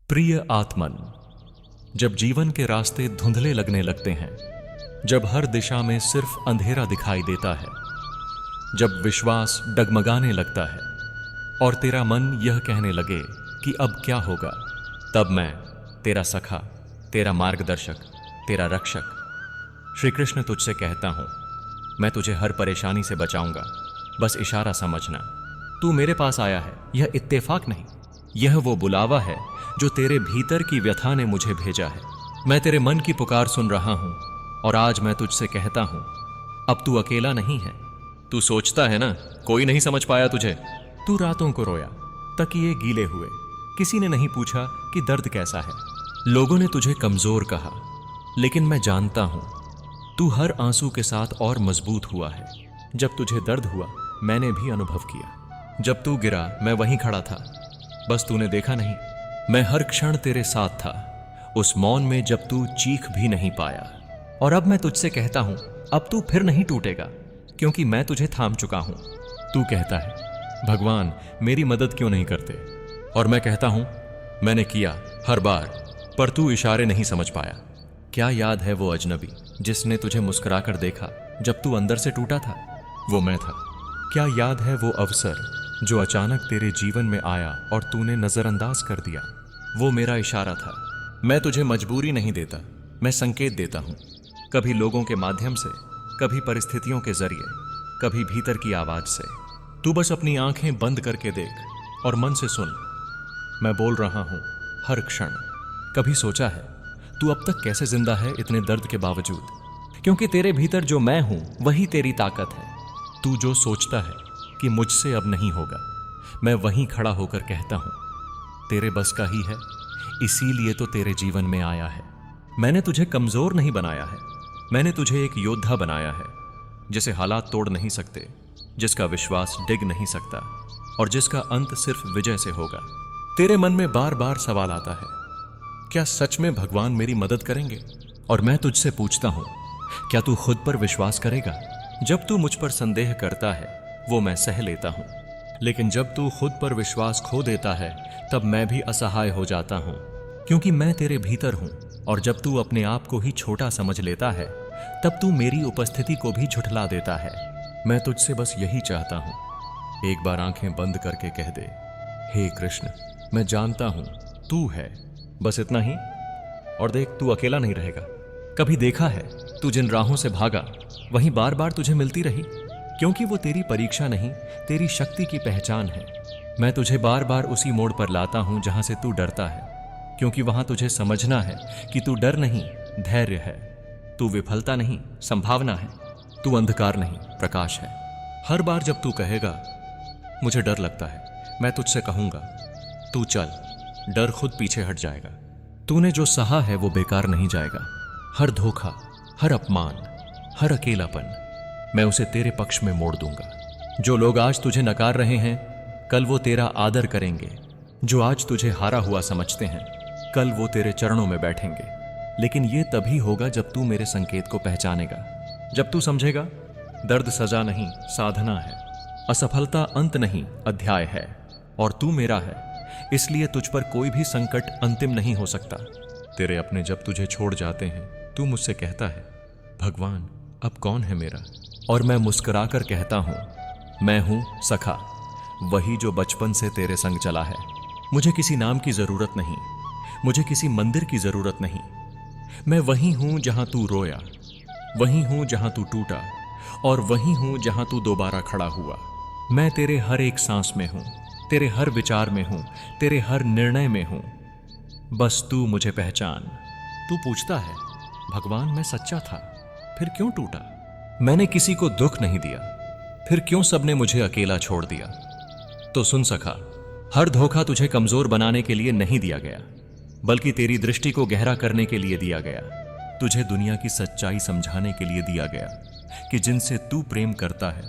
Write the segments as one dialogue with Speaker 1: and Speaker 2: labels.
Speaker 1: प्रिय आत्मन, जब जीवन के रास्ते धुंधले लगने लगते हैं, जब हर दिशा में सिर्फ अंधेरा दिखाई देता है, जब विश्वास डगमगाने लगता है और तेरा मन यह कहने लगे कि अब क्या होगा, तब मैं तेरा सखा, तेरा मार्गदर्शक, तेरा रक्षक श्री कृष्ण तुझसे कहता हूं, मैं तुझे हर परेशानी से बचाऊंगा। बस इशारा समझना। तू मेरे पास आया है, यह इत्तेफाक नहीं, यह वो बुलावा है जो तेरे भीतर की व्यथा ने मुझे भेजा है। मैं तेरे मन की पुकार सुन रहा हूं और आज मैं तुझसे कहता हूं, अब तू अकेला नहीं है। तू सोचता है ना कोई नहीं समझ पाया तुझे। तू रातों को रोया, तकिए गीले हुए, किसी ने नहीं पूछा कि दर्द कैसा है। लोगों ने तुझे कमजोर कहा, लेकिन मैं जानता हूं तू हर आंसू के साथ और मजबूत हुआ है। जब तुझे दर्द हुआ मैंने भी अनुभव किया। जब तू गिरा मैं वहीं खड़ा था, बस तूने देखा नहीं। मैं हर क्षण तेरे साथ था, उस मौन में जब तू चीख भी नहीं पाया। और अब मैं तुझसे कहता हूं, अब तू फिर नहीं टूटेगा, क्योंकि मैं तुझे थाम चुका हूं। तू कहता है, भगवान मेरी मदद क्यों नहीं करते? और मैं कहता हूं, मैंने किया हर बार, पर तू इशारे नहीं समझ पाया। क्या याद है वो अजनबी जिसने तुझे मुस्कुराकर देखा जब तू अंदर से टूटा था? वो मैं था। क्या याद है वो अवसर जो अचानक तेरे जीवन में आया और तूने नजरअंदाज कर दिया? वो मेरा इशारा था। मैं तुझे मजबूरी नहीं देता, मैं संकेत देता हूं। कभी लोगों के माध्यम से, कभी परिस्थितियों के जरिए, कभी भीतर की आवाज से। तू बस अपनी आंखें बंद करके देख और मन से सुन। मैं बोल रहा हूं हर क्षण। कभी सोचा है तू अब तक कैसे जिंदा है इतने दर्द के बावजूद? क्योंकि तेरे भीतर जो मैं हूं वही तेरी ताकत है। तू जो सोचता है कि मुझसे अब नहीं होगा, मैं वहीं खड़ा होकर कहता हूं तेरे बस का ही है, इसीलिए तो तेरे जीवन में आया है। मैंने तुझे कमजोर नहीं बनाया है, मैंने तुझे एक योद्धा बनाया है, जिसे हालात तोड़ नहीं सकते, जिसका विश्वास डिग नहीं सकता और जिसका अंत सिर्फ विजय से होगा। तेरे मन में बार बार सवाल आता है, क्या सच में भगवान मेरी मदद करेंगे? और मैं तुझसे पूछता हूं, क्या तू खुद पर विश्वास करेगा? जब तू मुझ पर संदेह करता है वो मैं सह लेता हूं, लेकिन जब तू खुद पर विश्वास खो देता है तब मैं भी असहाय हो जाता हूं, क्योंकि मैं तेरे भीतर हूं। और जब तू अपने आप को ही छोटा समझ लेता है तब तू मेरी उपस्थिति को भी झुठला देता है। मैं तुझसे बस यही चाहता हूं, एक बार आंखें बंद करके कह दे, हे कृष्ण मैं जानता हूं तू है, बस इतना ही। और देख तू अकेला नहीं रहेगा। कभी देखा है तू जिन राहों से भागा वहीं बार बार तुझे मिलती रही, क्योंकि वो तेरी परीक्षा नहीं, तेरी शक्ति की पहचान है। मैं तुझे बार बार उसी मोड़ पर लाता हूं जहां से तू डरता है, क्योंकि वहां तुझे समझना है कि तू डर नहीं, धैर्य है। तू विफलता नहीं, संभावना है। तू अंधकार नहीं, प्रकाश है। हर बार जब तू कहेगा मुझे डर लगता है, मैं तुझसे कहूंगा तू चल, डर खुद पीछे हट जाएगा। तूने जो सहा है वो बेकार नहीं जाएगा। हर धोखा, हर अपमान, हर अकेलापन मैं उसे तेरे पक्ष में मोड़ दूंगा। जो लोग आज तुझे नकार रहे हैं कल वो तेरा आदर करेंगे। जो आज तुझे हारा हुआ समझते हैं कल वो तेरे चरणों में बैठेंगे। लेकिन ये तभी होगा जब तू मेरे संकेत को पहचानेगा, जब तू समझेगा दर्द सजा नहीं, साधना है। असफलता अंत नहीं, अध्याय है। और तू मेरा है, इसलिए तुझ पर कोई भी संकट अंतिम नहीं हो सकता। तेरे अपने जब तुझे छोड़ जाते हैं तू मुझसे कहता है, भगवान अब कौन है मेरा? और मैं मुस्कुराकर कहता हूं, मैं हूं सखा, वही जो बचपन से तेरे संग चला है। मुझे किसी नाम की जरूरत नहीं, मुझे किसी मंदिर की जरूरत नहीं। मैं वही हूं जहां तू रोया, वही हूं जहां तू टूटा, और वही हूं जहां तू दोबारा खड़ा हुआ। मैं तेरे हर एक सांस में हूं, तेरे हर विचार में हूं, तेरे हर निर्णय में हूं। बस तू मुझे पहचान। तू पूछता है, भगवान मैं सच्चा था, फिर क्यों टूटा? मैंने किसी को दुख नहीं दिया, फिर क्यों सबने मुझे अकेला छोड़ दिया? तो सुन सखा, हर धोखा तुझे कमजोर बनाने के लिए नहीं दिया गया, बल्कि तेरी दृष्टि को गहरा करने के लिए दिया गया। तुझे दुनिया की सच्चाई समझाने के लिए दिया गया कि जिनसे तू प्रेम करता है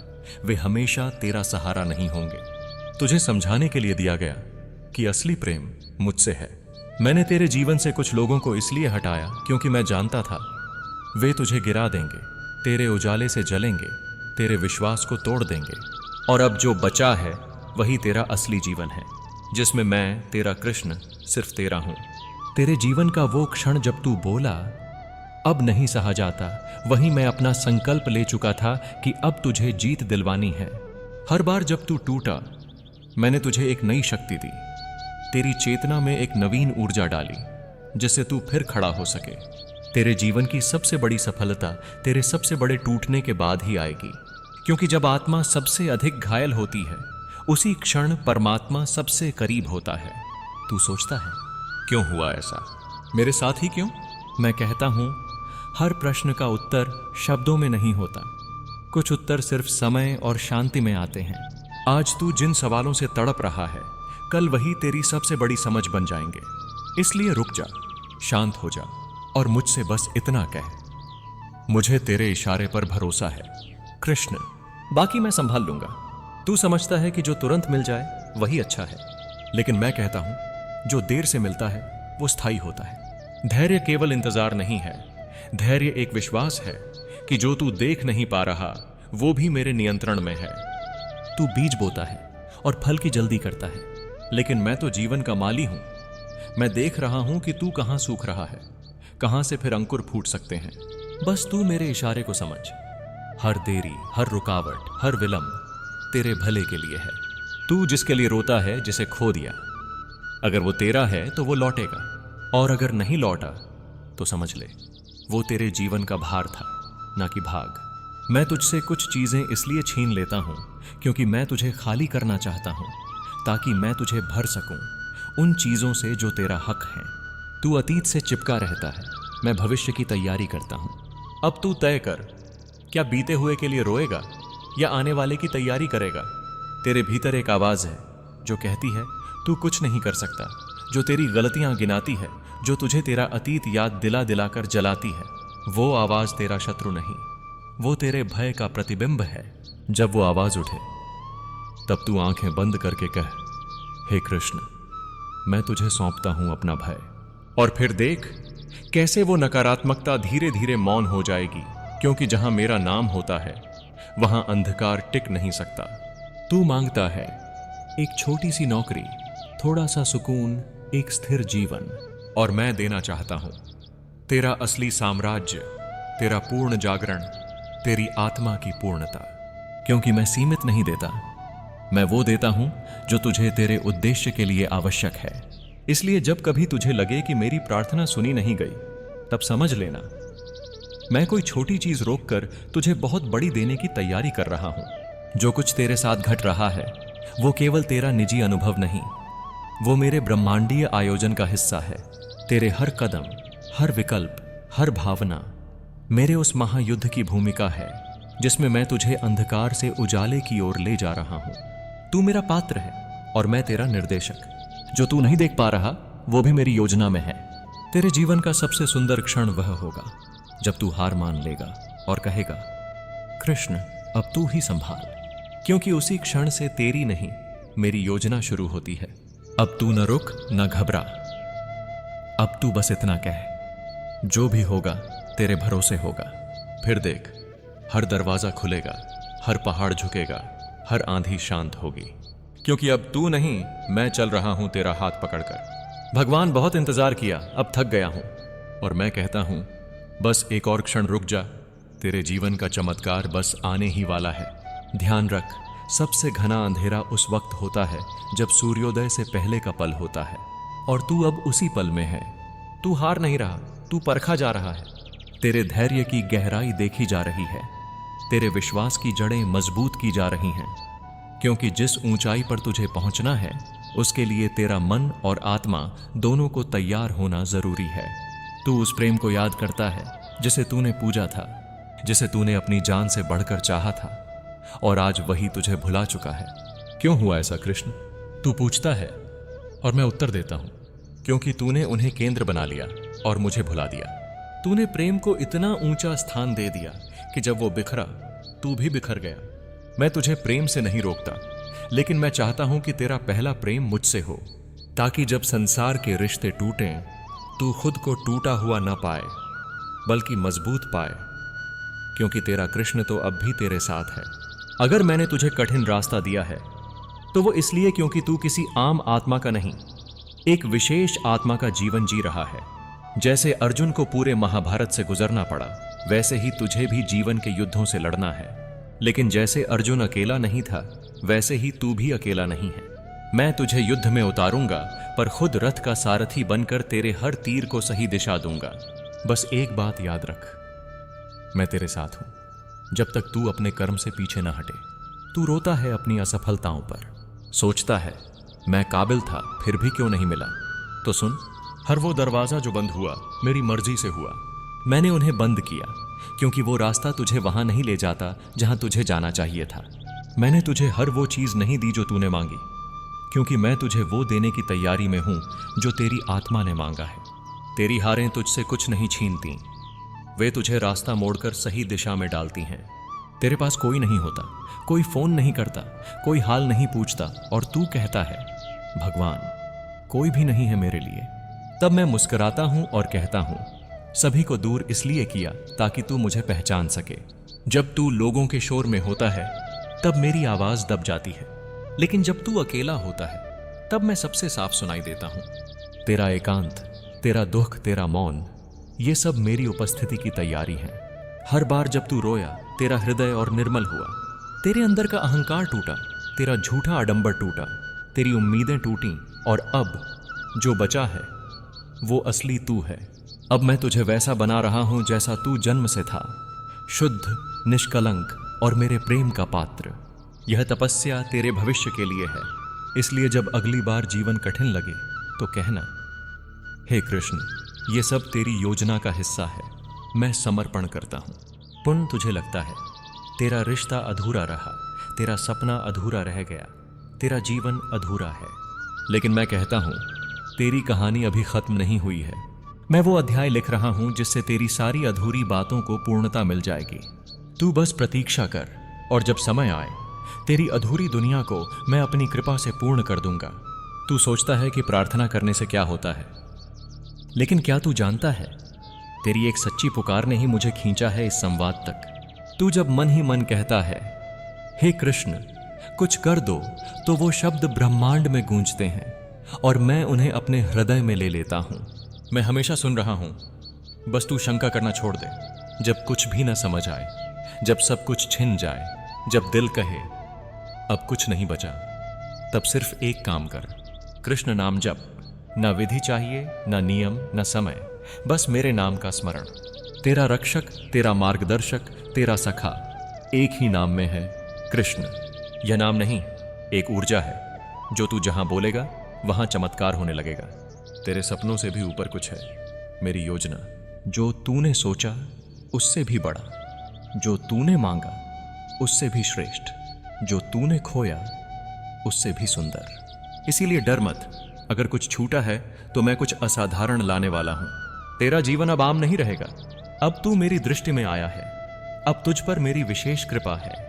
Speaker 1: वे हमेशा तेरा सहारा नहीं होंगे। तुझे समझाने के लिए दिया गया कि असली प्रेम मुझसे है। मैंने तेरे जीवन से कुछ लोगों को इसलिए हटाया क्योंकि मैं जानता था वे तुझे गिरा देंगे, तेरे उजाले से जलेंगे, तेरे विश्वास को तोड़ देंगे। और अब जो बचा है वही तेरा असली जीवन है। जिसमें मैं तेरा कृष्ण सिर्फ तेरा हूं। तेरे जीवन का वो क्षण जब तू बोला अब नहीं सहा जाता, वहीं मैं अपना संकल्प ले चुका था कि अब तुझे जीत दिलवानी है। हर बार जब तू टूटा मैंने तुझे एक नई शक्ति दी, तेरी चेतना में एक नवीन ऊर्जा डाली जिससे तू फिर खड़ा हो सके। तेरे जीवन की सबसे बड़ी सफलता तेरे सबसे बड़े टूटने के बाद ही आएगी, क्योंकि जब आत्मा सबसे अधिक घायल होती है उसी क्षण परमात्मा सबसे करीब होता है। तू सोचता है क्यों हुआ ऐसा, मेरे साथ ही क्यों? मैं कहता हूं हर प्रश्न का उत्तर शब्दों में नहीं होता, कुछ उत्तर सिर्फ समय और शांति में आते हैं। आज तू जिन सवालों से तड़प रहा है कल वही तेरी सबसे बड़ी समझ बन जाएंगे। इसलिए रुक जा, शांत हो जा और मुझसे बस इतना कह, मुझे तेरे इशारे पर भरोसा है कृष्ण, बाकी मैं संभाल लूंगा। तू समझता है कि जो तुरंत मिल जाए वही अच्छा है, लेकिन मैं कहता हूं जो देर से मिलता है वो स्थायी होता है। धैर्य केवल इंतजार नहीं है, धैर्य एक विश्वास है कि जो तू देख नहीं पा रहा वो भी मेरे नियंत्रण में है। तू बीज बोता है और फल की जल्दी करता है, लेकिन मैं तो जीवन का माली हूं। मैं देख रहा हूं कि तू कहां सूख रहा है, कहां से फिर अंकुर फूट सकते हैं। बस तू मेरे इशारे को समझ। हर देरी, हर रुकावट, हर विलंब तेरे भले के लिए है। तू जिसके लिए रोता है, जिसे खो दिया, अगर वो तेरा है तो वो लौटेगा, और अगर नहीं लौटा तो समझ ले वो तेरे जीवन का भार था, ना कि भाग। मैं तुझसे कुछ चीजें इसलिए छीन लेता हूं क्योंकि मैं तुझे खाली करना चाहता हूं, ताकि मैं तुझे भर सकूं उन चीजों से जो तेरा हक है। तू अतीत से चिपका रहता है, मैं भविष्य की तैयारी करता हूं। अब तू तय कर, क्या बीते हुए के लिए रोएगा या आने वाले की तैयारी करेगा? तेरे भीतर एक आवाज है जो कहती है तू कुछ नहीं कर सकता, जो तेरी गलतियां गिनाती है, जो तुझे तेरा अतीत याद दिला दिलाकर जलाती है। वो आवाज तेरा शत्रु नहीं, वो तेरे भय का प्रतिबिंब है। जब वो आवाज उठे तब तू आंखें बंद करके कह, हे कृष्ण, मैं तुझे सौंपता हूं अपना भय। और फिर देख कैसे वो नकारात्मकता धीरे धीरे मौन हो जाएगी, क्योंकि जहां मेरा नाम होता है वहां अंधकार टिक नहीं सकता। तू मांगता है एक छोटी सी नौकरी, थोड़ा सा सुकून, एक स्थिर जीवन, और मैं देना चाहता हूं तेरा असली साम्राज्य, तेरा पूर्ण जागरण, तेरी आत्मा की पूर्णता। क्योंकि मैं सीमित नहीं देता, मैं वो देता हूं जो तुझे तेरे उद्देश्य के लिए आवश्यक है। इसलिए जब कभी तुझे लगे कि मेरी प्रार्थना सुनी नहीं गई, तब समझ लेना मैं कोई छोटी चीज रोककर तुझे बहुत बड़ी देने की तैयारी कर रहा हूं। जो कुछ तेरे साथ घट रहा है वो केवल तेरा निजी अनुभव नहीं, वो मेरे ब्रह्मांडीय आयोजन का हिस्सा है। तेरे हर कदम, हर विकल्प, हर भावना मेरे उस महायुद्ध की भूमिका है जिसमें मैं तुझे अंधकार से उजाले की ओर ले जा रहा हूं। तू मेरा पात्र है और मैं तेरा निर्देशक। जो तू नहीं देख पा रहा वो भी मेरी योजना में है। तेरे जीवन का सबसे सुंदर क्षण वह होगा जब तू हार मान लेगा और कहेगा, कृष्ण अब तू ही संभाल, क्योंकि उसी क्षण से तेरी नहीं मेरी योजना शुरू होती है। अब तू न रुक न घबरा, अब तू बस इतना कह, जो भी होगा तेरे भरोसे होगा। फिर देख हर दरवाजा खुलेगा, हर पहाड़ झुकेगा, हर आंधी शांत होगी, क्योंकि अब तू नहीं मैं चल रहा हूं तेरा हाथ पकड़कर। भगवान बहुत इंतजार किया, अब थक गया हूं, और मैं कहता हूं बस एक और क्षण रुक जा, तेरे जीवन का चमत्कार बस आने ही वाला है। ध्यान रख, सबसे घना अंधेरा उस वक्त होता है जब सूर्योदय से पहले का पल होता है, और तू अब उसी पल में है। तू हार नहीं रहा, तू परखा जा रहा है। तेरे धैर्य की गहराई देखी जा रही है, तेरे विश्वास की जड़ें मजबूत की जा रही हैं, क्योंकि जिस ऊंचाई पर तुझे पहुंचना है उसके लिए तेरा मन और आत्मा दोनों को तैयार होना जरूरी है। तू उस प्रेम को याद करता है जिसे तूने पूजा था, जिसे तूने अपनी जान से बढ़कर चाहा था, और आज वही तुझे भुला चुका है। क्यों हुआ ऐसा कृष्ण? तू पूछता है और मैं उत्तर देता हूं, क्योंकि तूने उन्हें केंद्र बना लिया और मुझे भुला दिया। तूने प्रेम को इतना ऊंचा स्थान दे दिया कि जब वो बिखरा तू भी बिखर गया। मैं तुझे प्रेम से नहीं रोकता, लेकिन मैं चाहता हूं कि तेरा पहला प्रेम मुझसे हो, ताकि जब संसार के रिश्ते टूटें तू खुद को टूटा हुआ न पाए बल्कि मजबूत पाए, क्योंकि तेरा कृष्ण तो अब भी तेरे साथ है। अगर मैंने तुझे कठिन रास्ता दिया है तो वो इसलिए क्योंकि तू किसी आम आत्मा का नहीं, एक विशेष आत्मा का जीवन जी रहा है। जैसे अर्जुन को पूरे महाभारत से गुजरना पड़ा, वैसे ही तुझे भी जीवन के युद्धों से लड़ना है। लेकिन जैसे अर्जुन अकेला नहीं था, वैसे ही तू भी अकेला नहीं है। मैं तुझे युद्ध में उतारूंगा, पर खुद रथ का सारथी बनकर तेरे हर तीर को सही दिशा दूंगा। बस एक बात याद रख, मैं तेरे साथ हूं जब तक तू अपने कर्म से पीछे न हटे। तू रोता है अपनी असफलताओं पर, सोचता है मैं काबिल था फिर भी क्यों नहीं मिला। तो सुन, हर वो दरवाजा जो बंद हुआ मेरी मर्जी से हुआ। मैंने उन्हें बंद किया क्योंकि वो रास्ता तुझे वहां नहीं ले जाता जहां तुझे जाना चाहिए था। मैंने तुझे हर वो चीज नहीं दी जो तूने मांगी, क्योंकि मैं तुझे वो देने की तैयारी में हूं जो तेरी आत्मा ने मांगा है। तेरी हारें तुझसे कुछ नहीं छीनती, वे तुझे रास्ता मोड़कर सही दिशा में डालती हैं। तेरे पास कोई नहीं होता, कोई फोन नहीं करता, कोई हाल नहीं पूछता, और तू कहता है भगवान कोई भी नहीं है मेरे लिए। तब मैं मुस्कुराता हूं और कहता हूं सभी को दूर इसलिए किया ताकि तू मुझे पहचान सके। जब तू लोगों के शोर में होता है तब मेरी आवाज दब जाती है, लेकिन जब तू अकेला होता है तब मैं सबसे साफ सुनाई देता हूं। तेरा एकांत, तेरा दुख, तेरा मौन, ये सब मेरी उपस्थिति की तैयारी है। हर बार जब तू रोया, तेरा हृदय और निर्मल हुआ, तेरे अंदर का अहंकार टूटा, तेरा झूठा आडंबर टूटा, तेरी उम्मीदें टूटी, और अब जो बचा है वो असली तू है। अब मैं तुझे वैसा बना रहा हूं जैसा तू जन्म से था, शुद्ध, निष्कलंक और मेरे प्रेम का पात्र। यह तपस्या तेरे भविष्य के लिए है, इसलिए जब अगली बार जीवन कठिन लगे तो कहना हे कृष्ण, ये सब तेरी योजना का हिस्सा है, मैं समर्पण करता हूं। पुण्य तुझे लगता है तेरा रिश्ता अधूरा रहा, तेरा सपना अधूरा रह गया, तेरा जीवन अधूरा है, लेकिन मैं कहता हूं तेरी कहानी अभी खत्म नहीं हुई है। मैं वो अध्याय लिख रहा हूं जिससे तेरी सारी अधूरी बातों को पूर्णता मिल जाएगी। तू बस प्रतीक्षा कर, और जब समय आए तेरी अधूरी दुनिया को मैं अपनी कृपा से पूर्ण कर दूंगा। तू सोचता है कि प्रार्थना करने से क्या होता है, लेकिन क्या तू जानता है तेरी एक सच्ची पुकार ने ही मुझे खींचा है इस संवाद तक। तू जब मन ही मन कहता है हे कृष्ण कुछ कर दो, तो वो शब्द ब्रह्मांड में गूंजते हैं और मैं उन्हें अपने हृदय में ले लेता हूं। मैं हमेशा सुन रहा हूं, बस तू शंका करना छोड़ दे। जब कुछ भी न समझ आए, जब सब कुछ छिन जाए, जब दिल कहे अब कुछ नहीं बचा, तब सिर्फ एक काम कर, कृष्ण नाम जप। न विधि चाहिए, न नियम, न समय, बस मेरे नाम का स्मरण। तेरा रक्षक, तेरा मार्गदर्शक, तेरा सखा एक ही नाम में है, कृष्ण। यह नाम नहीं, एक ऊर्जा है, जो तू जहां बोलेगा वहां चमत्कार होने लगेगा। तेरे सपनों से भी ऊपर कुछ है, मेरी योजना। जो तूने सोचा उससे भी बड़ा, जो तूने मांगा उससे भी श्रेष्ठ, जो तूने खोया उससे भी सुंदर। इसीलिए डर मत, अगर कुछ छूटा है तो मैं कुछ असाधारण लाने वाला हूं। तेरा जीवन अब आम नहीं रहेगा, अब तू मेरी दृष्टि में आया है, अब तुझ पर मेरी विशेष कृपा है।